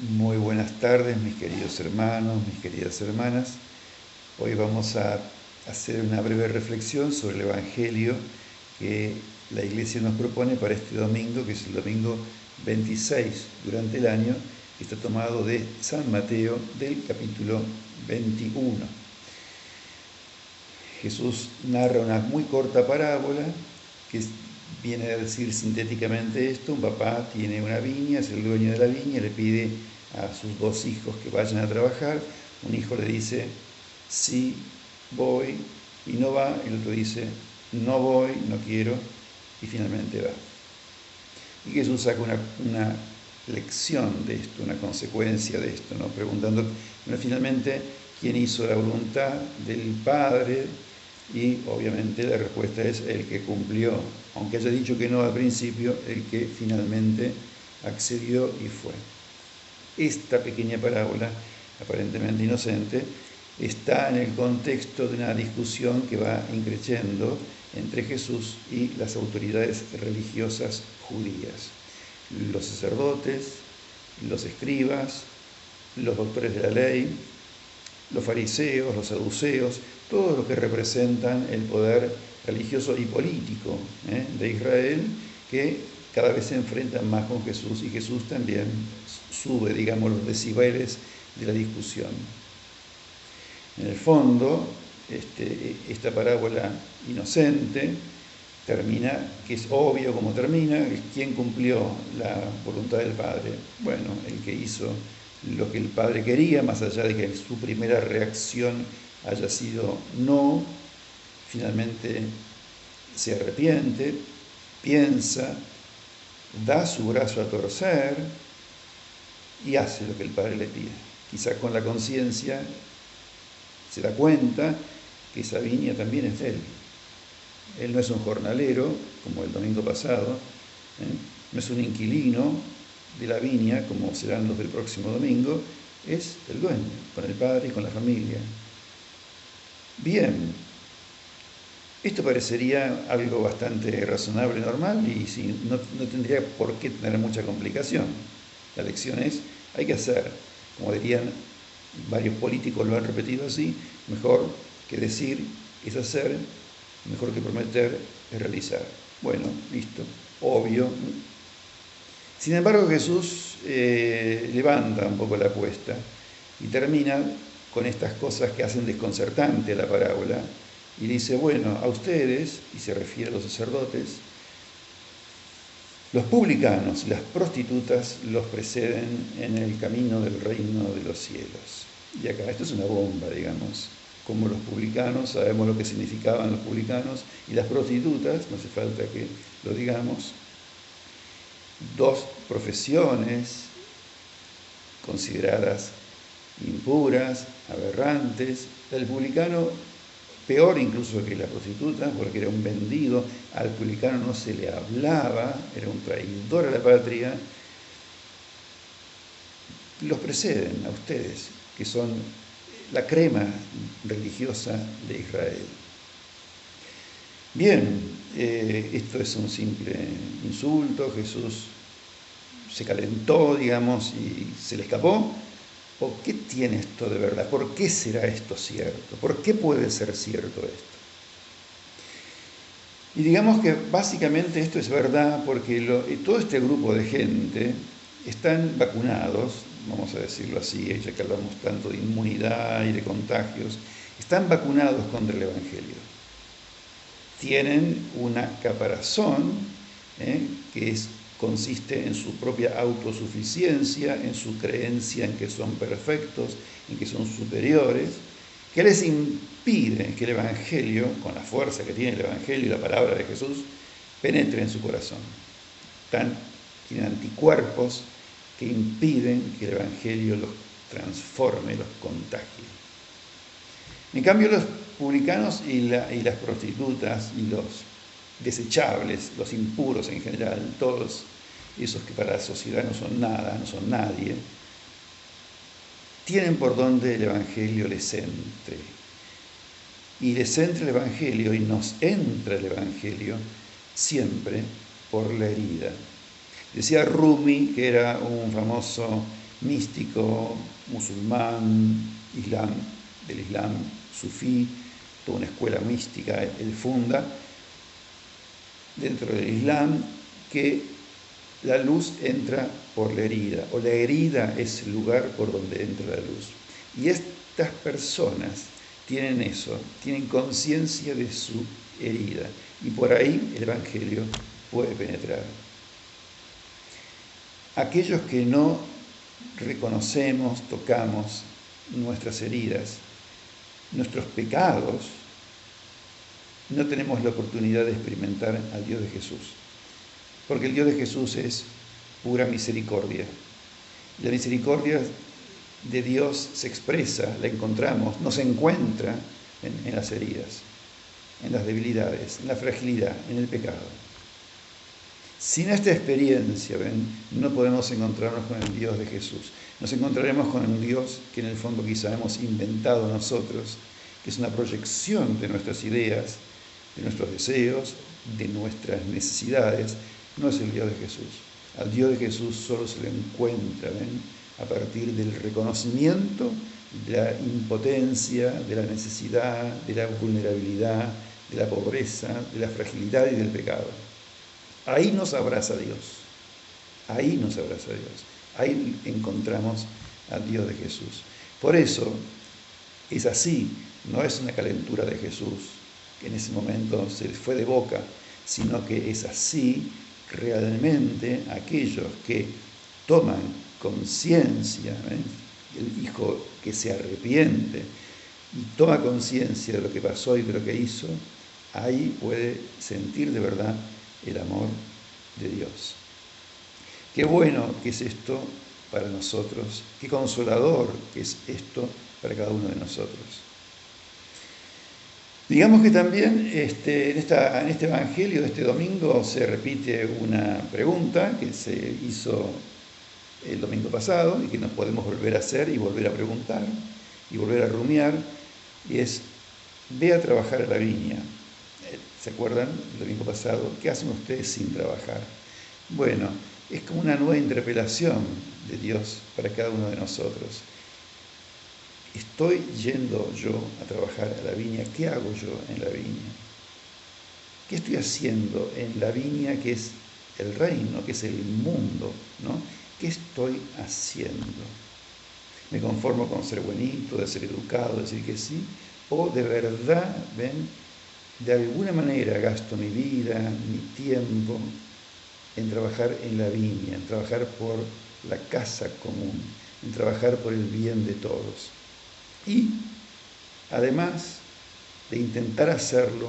Muy buenas tardes, mis queridos hermanos, mis queridas hermanas. Hoy vamos a hacer una breve reflexión sobre el Evangelio que la Iglesia nos propone para este domingo, que es el domingo 26 durante el año, que está tomado de San Mateo del capítulo 21. Jesús narra una muy corta parábola que viene a decir sintéticamente esto: un papá tiene una viña, es el dueño de la viña, le pide a sus dos hijos que vayan a trabajar. Un hijo le dice, sí, voy, y no va. El otro dice, no voy, no quiero, y finalmente va. Y Jesús saca una lección de esto, una consecuencia de esto, ¿no? Preguntando, bueno, finalmente, ¿quién hizo la voluntad del Padre? Y obviamente la respuesta es el que cumplió, aunque haya dicho que no al principio, el que finalmente accedió y fue. Esta pequeña parábola, aparentemente inocente, está en el contexto de una discusión que va increciendo entre Jesús y las autoridades religiosas judías. Los sacerdotes, los escribas, los doctores de la ley, los fariseos, los saduceos, todos los que representan el poder religioso y político de Israel, que cada vez se enfrentan más con Jesús, y Jesús también sube, digamos, los decibeles de la discusión. En el fondo, esta parábola inocente termina, que es obvio cómo termina. ¿Quién cumplió la voluntad del Padre? Bueno, el que hizo lo que el Padre quería, más allá de que su primera reacción haya sido no, finalmente se arrepiente, piensa, da su brazo a torcer y hace lo que el Padre le pide. Quizás con la conciencia se da cuenta que esa viña también es de él. Él no es un jornalero, como el domingo pasado, no es un inquilino de la viña, como serán los del próximo domingo, es el dueño, con el Padre y con la familia. Bien, esto parecería algo bastante razonable, normal, y no tendría por qué tener mucha complicación. La lección es, hay que hacer, como dirían varios políticos, lo han repetido así, mejor que decir es hacer, mejor que prometer es realizar. Bueno, listo, obvio. Sin embargo, Jesús levanta un poco la apuesta y termina con estas cosas que hacen desconcertante a la parábola, y dice, bueno, a ustedes, y se refiere a los sacerdotes, los publicanos y las prostitutas los preceden en el camino del reino de los cielos. Y acá, esto es una bomba, digamos. Como los publicanos, sabemos lo que significaban los publicanos, y las prostitutas, no hace falta que lo digamos, dos profesiones consideradas impuras, aberrantes. El publicano, peor incluso que la prostituta, porque era un vendido, al publicano no se le hablaba, era un traidor a la patria. Los preceden a ustedes, que son la crema religiosa de Israel. Bien, esto es un simple insulto. Jesús se calentó, digamos, y se le escapó. ¿O qué tiene esto de verdad? ¿Por qué será esto cierto? ¿Por qué puede ser cierto esto? Y digamos que básicamente esto es verdad porque todo este grupo de gente están vacunados, vamos a decirlo así, ya que hablamos tanto de inmunidad y de contagios, están vacunados contra el Evangelio. Tienen una caparazón que consiste en su propia autosuficiencia, en su creencia en que son perfectos, en que son superiores, que les impide que el Evangelio, con la fuerza que tiene el Evangelio y la palabra de Jesús, penetre en su corazón. Tienen anticuerpos que impiden que el Evangelio los transforme, los contagie. En cambio, los publicanos y las prostitutas y los desechables, los impuros en general, todos esos que para la sociedad no son nada, no son nadie, tienen por donde el Evangelio les entre. Y les entra el Evangelio y nos entra el Evangelio siempre por la herida. Decía Rumi, que era un famoso místico, musulmán, del Islam sufí, toda una escuela mística él funda dentro del Islam, que la luz entra por la herida, o la herida es el lugar por donde entra la luz. Y estas personas tienen eso, tienen conciencia de su herida, y por ahí el Evangelio puede penetrar. Aquellos que no reconocemos, tocamos nuestras heridas, nuestros pecados, no tenemos la oportunidad de experimentar al Dios de Jesús. Porque el Dios de Jesús es pura misericordia. La misericordia de Dios se expresa, la encontramos, nos encuentra en las heridas, en las debilidades, en la fragilidad, en el pecado. Sin esta experiencia, no podemos encontrarnos con el Dios de Jesús. Nos encontraremos con un Dios que en el fondo quizá hemos inventado nosotros, que es una proyección de nuestras ideas, de nuestros deseos, de nuestras necesidades. No es el Dios de Jesús. Al Dios de Jesús solo se le encuentra a partir del reconocimiento de la impotencia, de la necesidad, de la vulnerabilidad, de la pobreza, de la fragilidad y del pecado. Ahí nos abraza Dios. Ahí nos abraza Dios. Ahí encontramos al Dios de Jesús. Por eso es así, no es una calentura de Jesús, que en ese momento se les fue de boca, sino que es así realmente aquellos que toman conciencia, el hijo que se arrepiente y toma conciencia de lo que pasó y de lo que hizo, ahí puede sentir de verdad el amor de Dios. Qué bueno que es esto para nosotros, qué consolador que es esto para cada uno de nosotros. Digamos que también en este Evangelio de este domingo se repite una pregunta que se hizo el domingo pasado y que nos podemos volver a hacer y volver a preguntar y volver a rumiar, y es: ve a trabajar a la viña. ¿Se acuerdan el domingo pasado? ¿Qué hacen ustedes sin trabajar? Bueno, es como una nueva interpelación de Dios para cada uno de nosotros. ¿Estoy yendo yo a trabajar a la viña? ¿Qué hago yo en la viña? ¿Qué estoy haciendo en la viña que es el reino, que es el mundo, ¿no? ¿Qué estoy haciendo? ¿Me conformo con ser buenito, de ser educado, decir que sí? ¿O de verdad, de alguna manera gasto mi vida, mi tiempo en trabajar en la viña, en trabajar por la casa común, en trabajar por el bien de todos? Y además de intentar hacerlo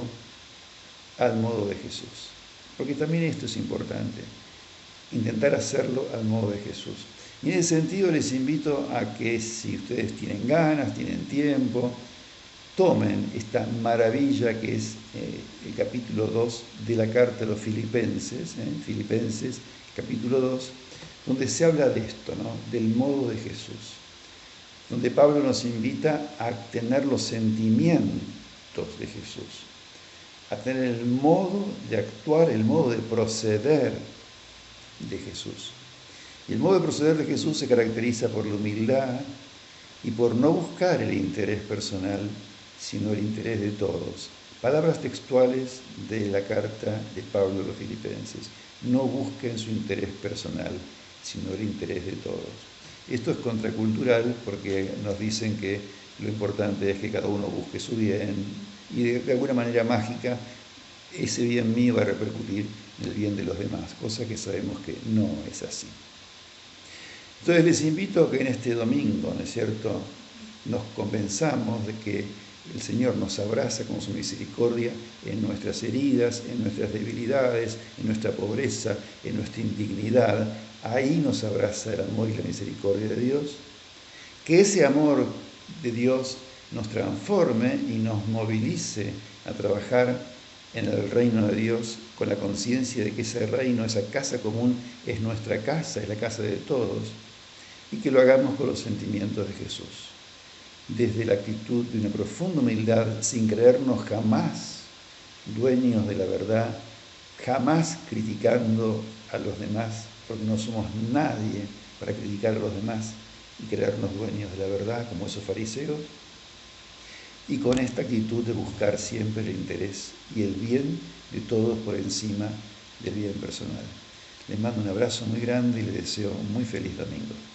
al modo de Jesús. Porque también esto es importante, intentar hacerlo al modo de Jesús. Y en ese sentido les invito a que, si ustedes tienen ganas, tienen tiempo, tomen esta maravilla que es el capítulo 2 de la carta a los Filipenses, Filipenses capítulo 2, donde se habla de esto, ¿no? Del modo de Jesús, donde Pablo nos invita a tener los sentimientos de Jesús, a tener el modo de actuar, el modo de proceder de Jesús. Y el modo de proceder de Jesús se caracteriza por la humildad y por no buscar el interés personal, sino el interés de todos. Palabras textuales de la carta de Pablo a los Filipenses: no busquen su interés personal, sino el interés de todos. Esto es contracultural porque nos dicen que lo importante es que cada uno busque su bien, y de alguna manera mágica ese bien mío va a repercutir en el bien de los demás, cosa que sabemos que no es así. Entonces les invito a que en este domingo, ¿no es cierto?, nos convenzamos de que el Señor nos abraza con su misericordia en nuestras heridas, en nuestras debilidades, en nuestra pobreza, en nuestra indignidad. Ahí nos abraza el amor y la misericordia de Dios. Que ese amor de Dios nos transforme y nos movilice a trabajar en el reino de Dios con la conciencia de que ese reino, esa casa común, es nuestra casa, es la casa de todos, y que lo hagamos con los sentimientos de Jesús, desde la actitud de una profunda humildad, sin creernos jamás dueños de la verdad, jamás criticando a los demás, porque no somos nadie para criticar a los demás y creernos dueños de la verdad, como esos fariseos, y con esta actitud de buscar siempre el interés y el bien de todos por encima del bien personal. Les mando un abrazo muy grande y les deseo un muy feliz domingo.